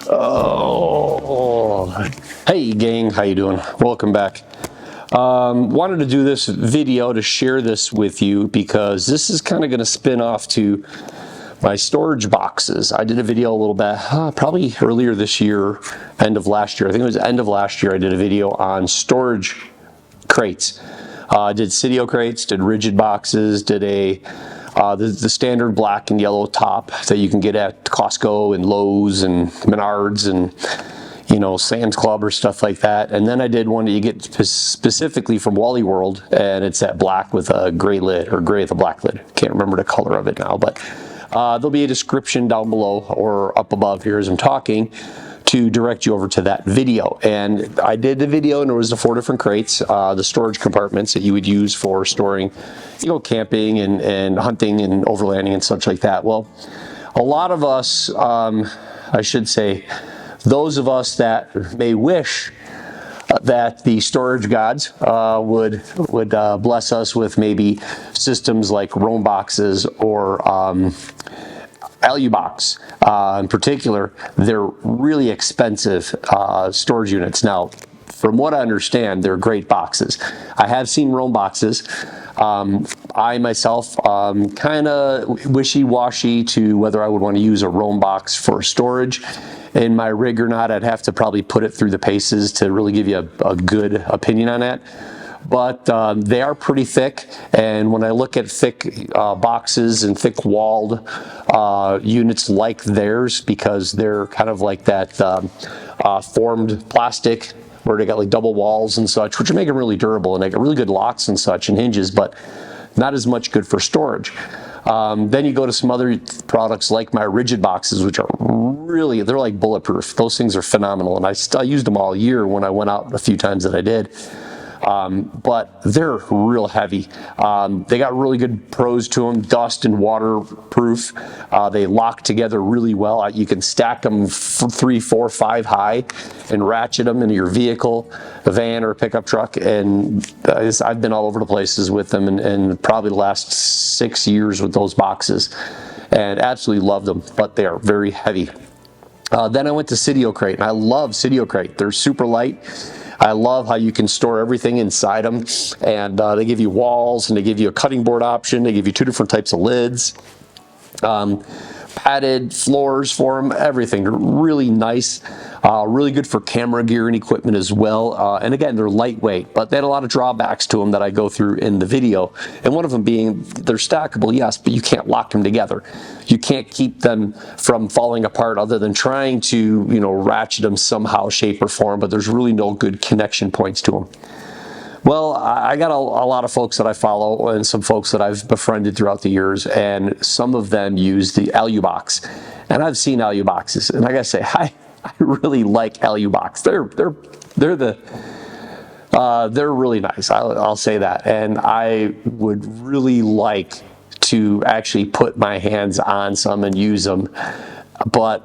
Oh, hey gang, how you doing? Welcome back. Wanted to do this video to share this with you because this is kind of going to spin off to my storage boxes. I did a video a little bit, probably earlier this year, end of last year. I think it was end of last year. I did a video on storage crates. I did Cydio crates, did rigid boxes, did the standard black and yellow top that you can get at Costco and Lowe's and Menards and Sam's Club or stuff like that. And then I did one that you get specifically from Wally World, and it's that black with a gray lid, or gray with a black lid. Can't remember the color of it now, but there'll be a description down below or up above here as I'm talking to direct you over to that video. And I did the video, and there was the 4 different crates, the storage compartments that you would use for storing, camping and hunting and overlanding and such like that. Well, a lot of us, I should say, those of us that may wish that the storage gods would bless us with maybe systems like Roam boxes or Alubox. In particular, they're really expensive storage units. Now, from what I understand, they're great boxes. I have seen Roam boxes. I myself kind of wishy-washy to whether I would want to use a Roam box for storage in my rig or not. I'd have to probably put it through the paces to really give you a good opinion on that. But they are pretty thick, and when I look at thick boxes and thick walled units like theirs, because they're kind of like that formed plastic where they got like double walls and such, which make them really durable, and they got really good locks and such and hinges, but not as much good for storage. Then you go to some other products like my rigid boxes, which are really, they're like bulletproof. Those things are phenomenal, and I used them all year when I went out a few times that I did. But they're real heavy. They got really good pros to them, dust and waterproof. They lock together really well. You can stack them 3, 4, 5 high and ratchet them into your vehicle, a van or a pickup truck. And I've been all over the places with them, and probably the last 6 years with those boxes, and absolutely love them, but they are very heavy. Then I went to Cydio crate, and I love Cydio crate. They're super light. I love how you can store everything inside them, and they give you walls, and they give you a cutting board option. They give you 2 different types of lids, padded floors for them, everything. They're really nice, really good for camera gear and equipment as well. And again, they're lightweight, but they had a lot of drawbacks to them that I go through in the video. And one of them being they're stackable, yes, but you can't lock them together. You can't keep them from falling apart other than trying to, ratchet them somehow, shape or form, but there's really no good connection points to them. Well, I got a lot of folks that I follow and some folks that I've befriended throughout the years, and some of them use the Alubox. And I've seen Aluboxes, and I gotta say, I really like Alubox. They're really nice. I'll say that, and I would really like to actually put my hands on some and use them, but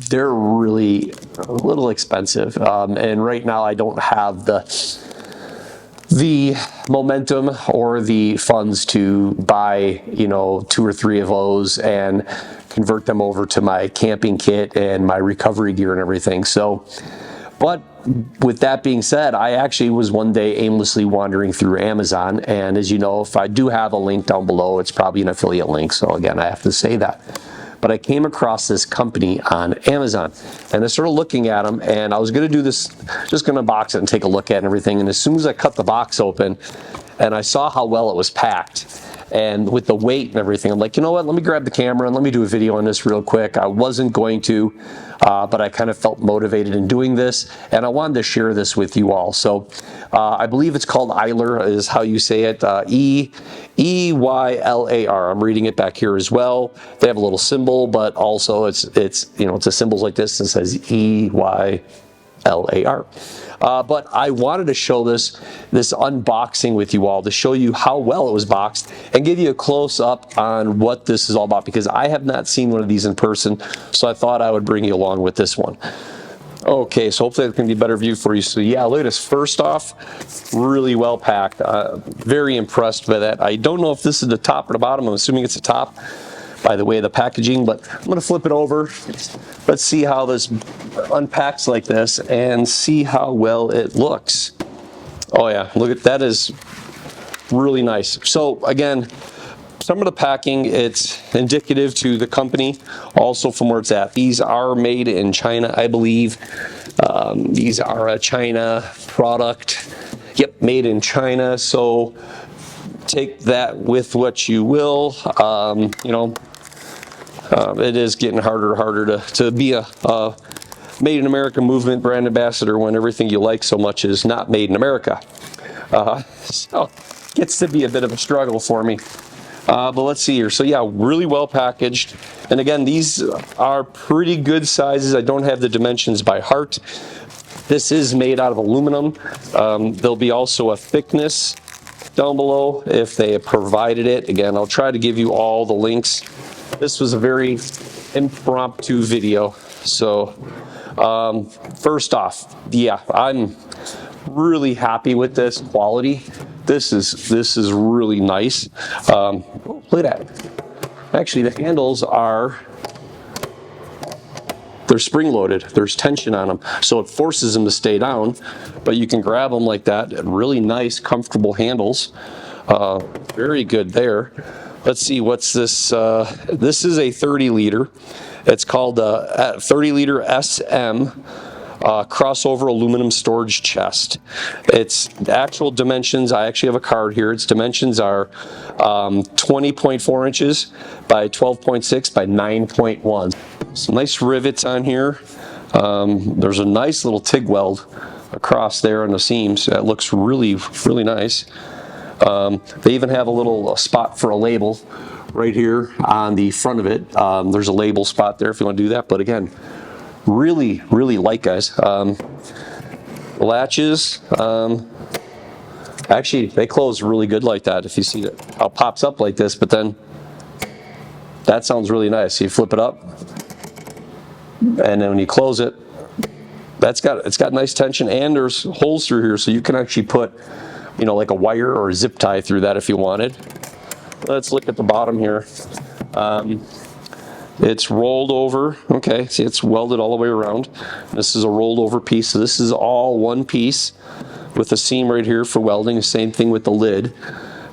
they're really a little expensive. And right now I don't have the momentum or the funds to buy 2 or 3 of those and convert them over to my camping kit and my recovery gear and everything. So, but with that being said, I actually was one day aimlessly wandering through Amazon, and as you know, if I do have a link down below, it's probably an affiliate link, so again, I have to say that. But I came across this company on Amazon, and I started looking at them, and I was going to do this, just going to box it and take a look at it and everything. And as soon as I cut the box open and I saw how well it was packed, and with the weight and everything, I'm like, you know what, let me grab the camera and let me do a video on this real quick. I wasn't going to, but I kind of felt motivated in doing this, and I wanted to share this with you all. So I believe it's called Eyler is how you say it, E-Y-L-A-R. I'm reading it back here as well. They have a little symbol, but also it's a symbols like this, and it says E-Y-L-A-R. But I wanted to show this unboxing with you all to show you how well it was boxed and give you a close-up on what this is all about, because I have not seen one of these in person, so I thought I would bring you along with this one. Okay, so hopefully it can be a better view for you. So yeah, look at this. First off, really well packed. Very impressed by that. I don't know if this is the top or the bottom. I'm assuming it's the top. by the way of the packaging, but I'm going to flip it over. Let's see how this unpacks like this and see how well it looks. Oh yeah, look at that, is really nice. So again, some of the packing, it's indicative to the company, also from where it's at. These are made in China, I believe. These are a China product. Yep, made in China. So take that with what you will. You know, it is getting harder and harder to be a Made in America movement brand ambassador when everything you like so much is not made in America. So it gets to be a bit of a struggle for me. But let's see here. So yeah, really well packaged. And again, these are pretty good sizes. I don't have the dimensions by heart. This is made out of aluminum. There'll be also a thickness down below if they provided it. Again, I'll try to give you all the links. This was a very impromptu video. So first off, yeah, I'm really happy with this quality. This is really nice. Look at that. Actually, the handles they're spring loaded. There's tension on them, so it forces them to stay down, but you can grab them like that. Really nice, comfortable handles. Very good there. Let's see, what's this? This is a 30 liter. It's called a 30 liter SM. Crossover aluminum storage chest. Its actual dimensions, I actually have a card here. Its dimensions are 20.4 inches by 12.6 by 9.1. Some nice rivets on here. There's a nice little TIG weld across there on the seams. That looks really, really nice. They even have a little spot for a label right here on the front of it. There's a label spot there if you want to do that, but again, really, really light, guys. Latches, actually, they close really good like that. If you see it, how it pops up like this, but then that sounds really nice. You flip it up, and then when you close it, it's got nice tension, and there's holes through here, so you can actually put, you know, like a wire or a zip tie through that if you wanted. Let's look at the bottom here. It's rolled over. Okay, see, it's welded all the way around. This is a rolled over piece. So this is all one piece with a seam right here for welding. Same thing with the lid.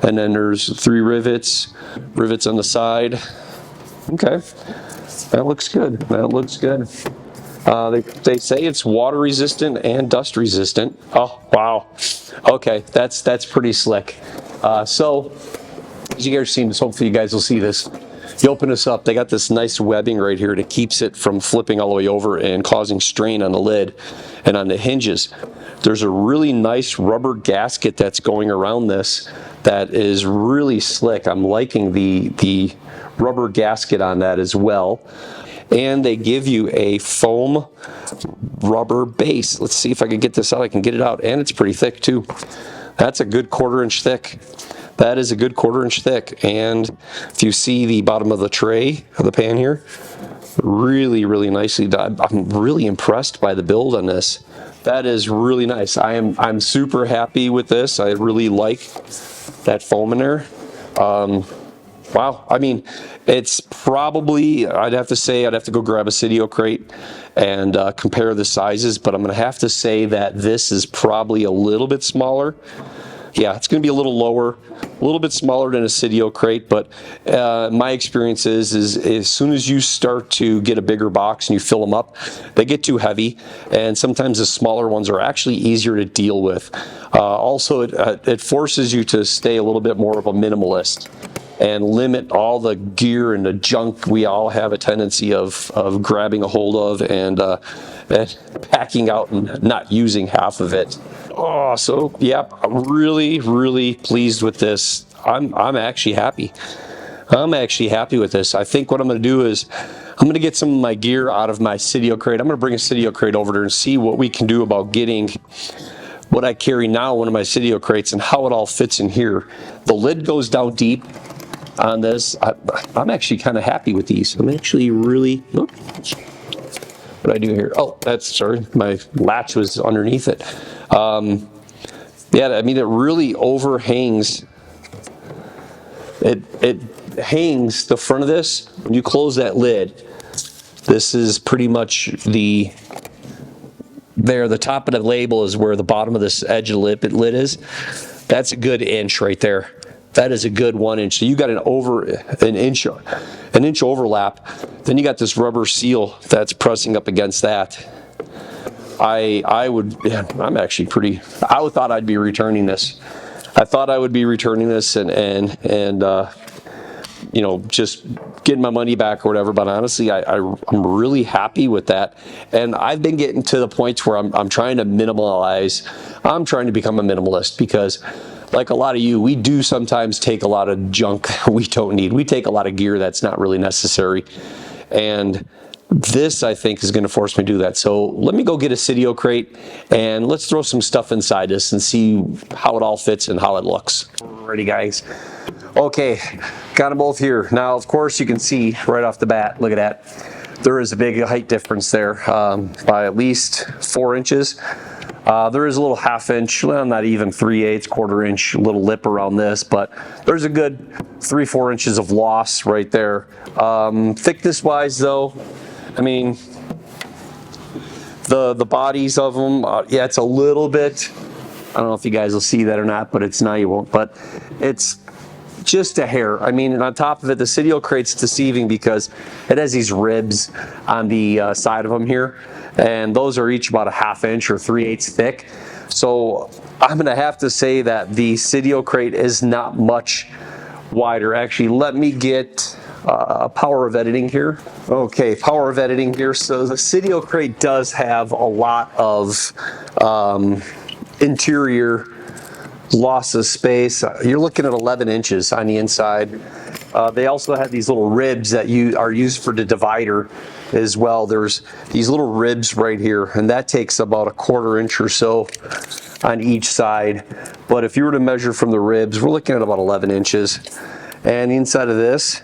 And then there's 3 rivets on the side. Okay, that looks good. That looks good. They say it's water resistant and dust resistant. Oh, wow. Okay, that's pretty slick. So as you guys have seen this, hopefully you guys will see this. You open this up, they got this nice webbing right here that keeps it from flipping all the way over and causing strain on the lid and on the hinges. There's a really nice rubber gasket that's going around this that is really slick. I'm liking the rubber gasket on that as well. And they give you a foam rubber base. Let's see if I can get this out. I can get it out, and it's pretty thick too. That's a good 1/4 inch thick. That is a good 1/4 inch thick. And if you see the bottom of the tray of the pan here, really, really nicely done. I'm really impressed by the build on this. That is really nice. I'm super happy with this. I really like that foam in there. Wow, I mean, it's probably, I'd have to go grab a Cydio crate and compare the sizes, but I'm gonna have to say that this is probably a little bit smaller. Yeah, it's gonna be a little lower, a little bit smaller than a Cydio crate, but my experience is as soon as you start to get a bigger box and you fill them up, they get too heavy, and sometimes the smaller ones are actually easier to deal with. Also, it forces you to stay a little bit more of a minimalist and limit all the gear and the junk we all have a tendency of grabbing a hold of and packing out and not using half of it. Oh, so yeah, I'm really, really pleased with this. I'm actually happy. I'm actually happy with this. I think what I'm going to do is I'm going to get some of my gear out of my Cydio crate. I'm going to bring a Cydio crate over there and see what we can do about getting what I carry now, one of my Cydio crates, and how it all fits in here. The lid goes down deep on this. I'm actually kind of happy with these. I'm actually really, what did I do here? Oh, sorry, my latch was underneath it. Yeah, I mean, it really overhangs. It hangs, the front of this, when you close that lid, this is pretty much the top of the label is where the bottom of this edge of the lid is. That's a good inch right there. That is a good 1 inch. So you got an inch overlap. Then you got this rubber seal that's pressing up against that. I thought I'd be returning this. I thought I would be returning this and you know, just getting my money back or whatever. But honestly, I'm really happy with that. And I've been getting to the points where I'm trying to minimalize. I'm trying to become a minimalist because, like a lot of you, we do sometimes take a lot of junk we don't need. We take a lot of gear that's not really necessary. And this, I think, is going to force me to do that. So let me go get a Sitio crate and let's throw some stuff inside this and see how it all fits and how it looks. Alrighty, guys. Okay, got them both here. Now, of course, you can see right off the bat, look at that. There is a big height difference there by at least 4 inches. There is a little 1/2 inch, well, not even 3/8, 1/4 inch little lip around this, but there's a good 3-4 inches of loss right there. Thickness wise though, I mean, the bodies of them, yeah, it's a little bit, I don't know if you guys will see that or not, but it's, now you won't, but it's just a hair. I mean, and on top of it, the Sitio crate's deceiving because it has these ribs on the side of them here, and those are each about a 1/2 inch or 3/8 thick. So I'm gonna have to say that the Sitio crate is not much wider. Actually, let me get power of editing here. Okay, power of editing here. So the Sitio crate does have a lot of interior loss of space. You're looking at 11 inches on the inside. They also have these little ribs that are used for the divider as well. There's these little ribs right here, and that takes about a 1/4 inch or so on each side. But if you were to measure from the ribs, we're looking at about 11 inches. And inside of this,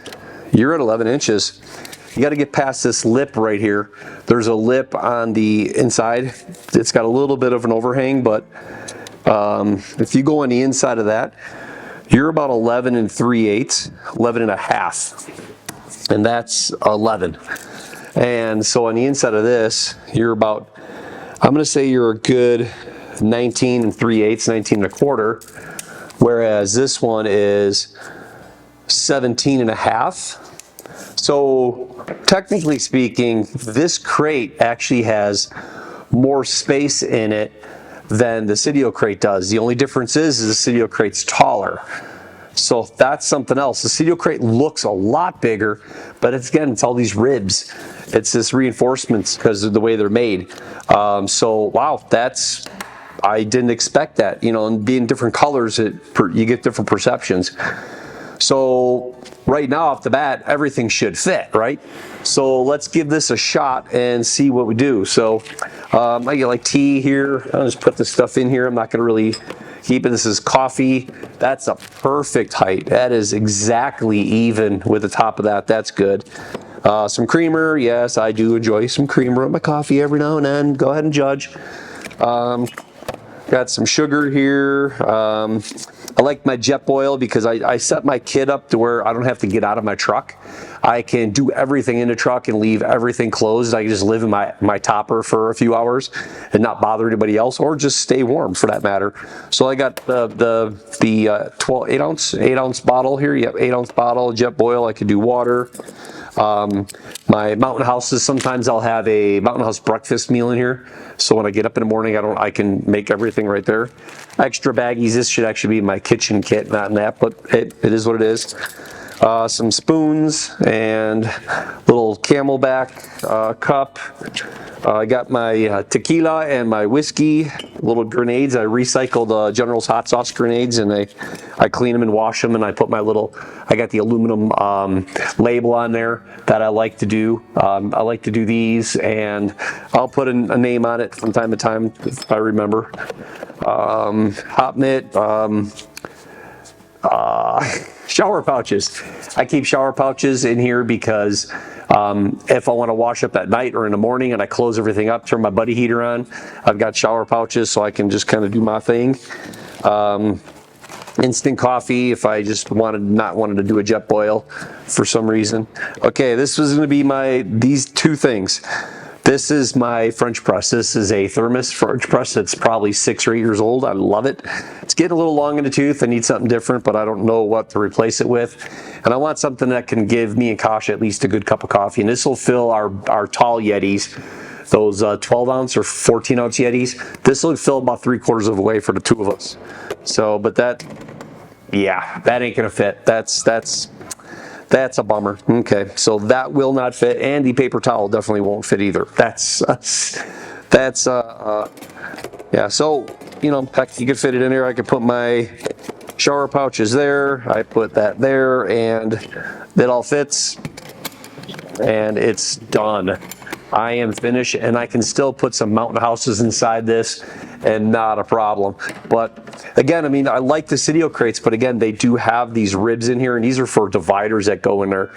you're at 11 inches. You got to get past this lip right here. There's a lip on the inside. It's got a little bit of an overhang, but if you go on the inside of that, you're about 11 3/8, 11 1/2, and that's 11. And so on the inside of this, you're about, I'm going to say you're a good 19 3/8, 19 1/4, whereas this one is 17 1/2. So technically speaking, this crate actually has more space in it than the Sitio crate does. The only difference is the Sitio crate's taller. So that's something else. The Sitio crate looks a lot bigger, but it's all these ribs. It's this reinforcements because of the way they're made. So wow, I didn't expect that. You know, and being different colors, you get different perceptions. So right now off the bat, everything should fit, right? So let's give this a shot and see what we do. So I get like tea here. I'll just put this stuff in here. I'm not going to really keep it. This is coffee. That's a perfect height. That is exactly even with the top of that. That's good. Some creamer. Yes, I do enjoy some creamer in my coffee every now and then. Go ahead and judge. Got some sugar here. I like my Jetboil because I set my kit up to where I don't have to get out of my truck. I can do everything in the truck and leave everything closed. I can just live in my topper for a few hours and not bother anybody else, or just stay warm for that matter. So I got the 8 ounce bottle here. Yep, 8 ounce bottle, Jetboil. I could do water. My Mountain Houses, sometimes I'll have a Mountain House breakfast meal in here. So when I get up in the morning, I can make everything right there. Extra baggies, this should actually be my kitchen kit, not in that, but it is what it is. Some spoons and little Camelback cup. I got my tequila and my whiskey, little grenades. I recycled General's hot sauce grenades, and I clean them and wash them, and I put I got the aluminum label on there that I like to do. I like to do these, and I'll put a name on it from time to time if I remember. Hot mitt, shower pouches. I keep shower pouches in here because if I want to wash up at night or in the morning and I close everything up, turn my buddy heater on, I've got shower pouches so I can just kind of do my thing. instant coffee if I just wanted to do a jet boil for some reason. Okay, this was going to be these two things. This is my French press. This is a thermos French press that's probably 6 or 8 years old. I love it. It's getting a little long in the tooth. I need something different, but I don't know what to replace it with. And I want something that can give me and Kasha at least a good cup of coffee. And this will fill our tall Yetis, those 12 ounce or 14 ounce Yetis. This will fill about 3/4 of the way for the two of us. So, but that ain't gonna fit. That's a bummer. Okay, so that will not fit, and the paper towel definitely won't fit either. Yeah. So heck, you could fit it in there. I could put my shower pouches there. I put that there, and it all fits, and it's done. I am finished, and I can still put some mountain houses inside this and not a problem. But again, I mean, I like the Cydio crates, but again, they do have these ribs in here, and these are for dividers that go in there.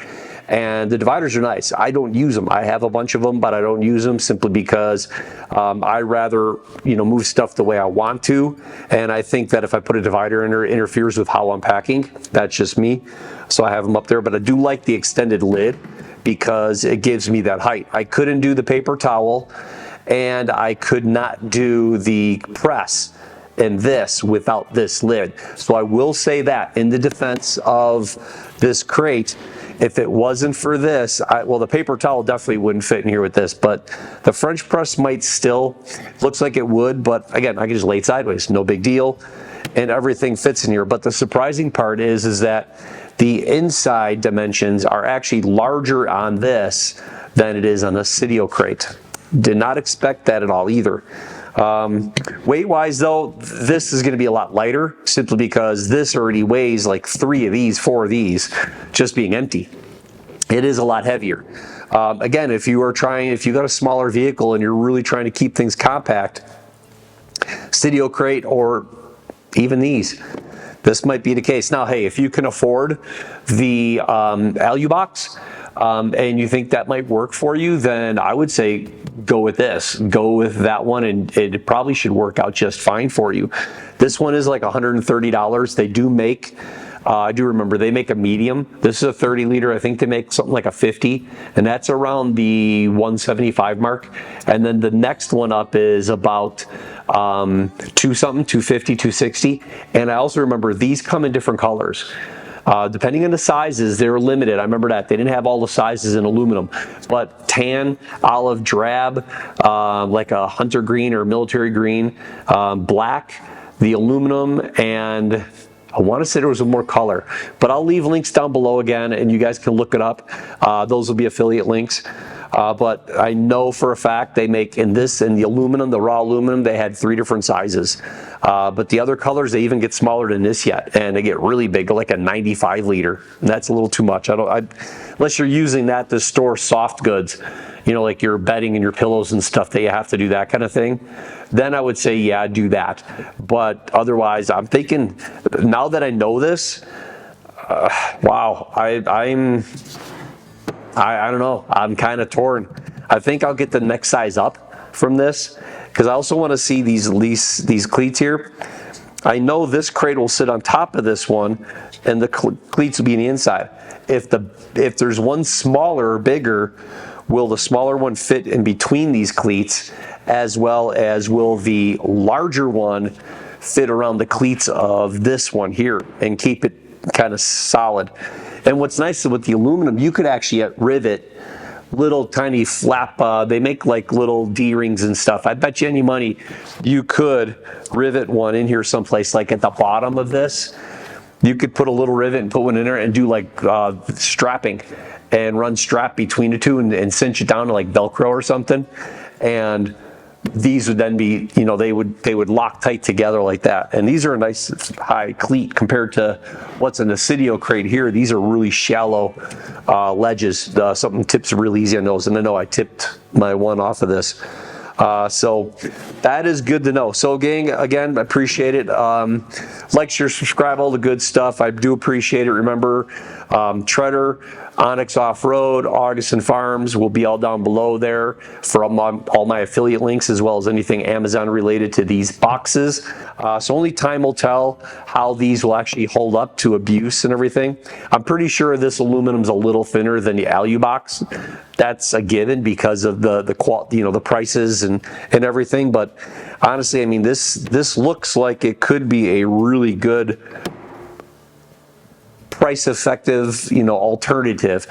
And the dividers are nice. I don't use them. I have a bunch of them, but I don't use them simply because I rather move stuff the way I want to. And I think that if I put a divider in there, it interferes with how I'm packing. That's just me. So I have them up there, but I do like the extended lid because it gives me that height. I couldn't do the paper towel, and I could not do the press in this without this lid. So I will say that in the defense of this crate, if it wasn't for this, well, the paper towel definitely wouldn't fit in here with this, but the French press might still. Looks like it would, but again, I can just lay it sideways, no big deal, and everything fits in here. But the surprising part is that the inside dimensions are actually larger on this than it is on the Cydio crate. Did not expect that at all either. Weight-wise though, this is going to be a lot lighter simply because this already weighs like 4 of these, just being empty. It is a lot heavier. Again, if you got a smaller vehicle and you're really trying to keep things compact, Cydio crate or even these, this might be the case. Now, hey, if you can afford the Alu box and you think that might work for you, then I would say go with this. Go with that one, and it probably should work out just fine for you. This one is like $130. They do make, I do remember they make a medium. This is a 30 liter. I think they make something like a 50, and that's around the 175 mark. And then the next one up is about 250, 260. And I also remember these come in different colors. Depending on the sizes, they're limited. I remember that. They didn't have all the sizes in aluminum, but tan, olive drab, like a hunter green or military green, black, the aluminum, and I want to say there was more color, but I'll leave links down below again, and you guys can look it up. Those will be affiliate links. But I know for a fact they make in the aluminum, the raw aluminum, they had 3 different sizes. But the other colors, they even get smaller than this yet, and they get really big, like a 95 liter. And that's a little too much. Unless you're using that to store soft goods, like your bedding and your pillows and stuff that you have to do that kind of thing, then I would say, yeah, do that. But otherwise, I'm thinking, now that I know this, wow, I don't know. I'm kind of torn. I think I'll get the next size up from this because I also want to see these cleats here. I know this crate will sit on top of this one, and the cleats will be on the inside. If there's one smaller or bigger, will the smaller one fit in between these cleats, as well as will the larger one fit around the cleats of this one here and keep it kind of solid? And what's nice with the aluminum, you could actually rivet little tiny flap, they make like little D-rings and stuff. I bet you any money you could rivet one in here someplace, like at the bottom of this. You could put a little rivet and put one in there and do like strapping and run strap between the two and cinch it down to like Velcro or something. And these would then be, they would lock tight together like that. And these are a nice high cleat compared to what's in the Cydio crate here. These are really shallow ledges. Something tips really easy on those. And I know I tipped my one off of this. So that is good to know. So gang, again, I appreciate it. Like, share, subscribe, all the good stuff. I do appreciate it. Remember, Treader, OnX-Offroad, Augustin Farms will be all down below there for all my affiliate links, as well as anything Amazon related to these boxes. So only time will tell how these will actually hold up to abuse and everything. I'm pretty sure this aluminum's a little thinner than the Alu box. That's a given because of the quality, you know, the prices and everything. But honestly, I mean, this looks like it could be a really good price effective, you know, alternative,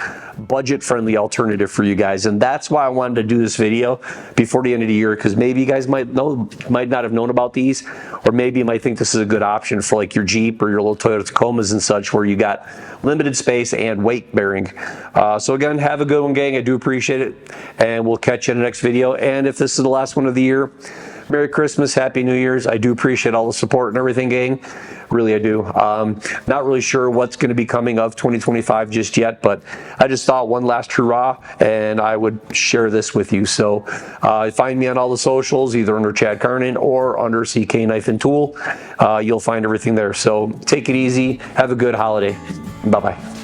budget friendly alternative for you guys. And that's why I wanted to do this video before the end of the year, because maybe you guys might not have known about these, or maybe you might think this is a good option for like your Jeep or your little Toyota Tacomas and such, where you got limited space and weight bearing. So again, have a good one, gang. I do appreciate it, and we'll catch you in the next video. And if this is the last one of the year, Merry Christmas, Happy New Year's. I do appreciate all the support and everything, gang. Really, I do. Not really sure what's going to be coming of 2025 just yet, but I just thought one last hurrah, and I would share this with you. So find me on all the socials, either under Chad Carnan or under CK Knife and Tool. You'll find everything there. So take it easy. Have a good holiday. Bye-bye.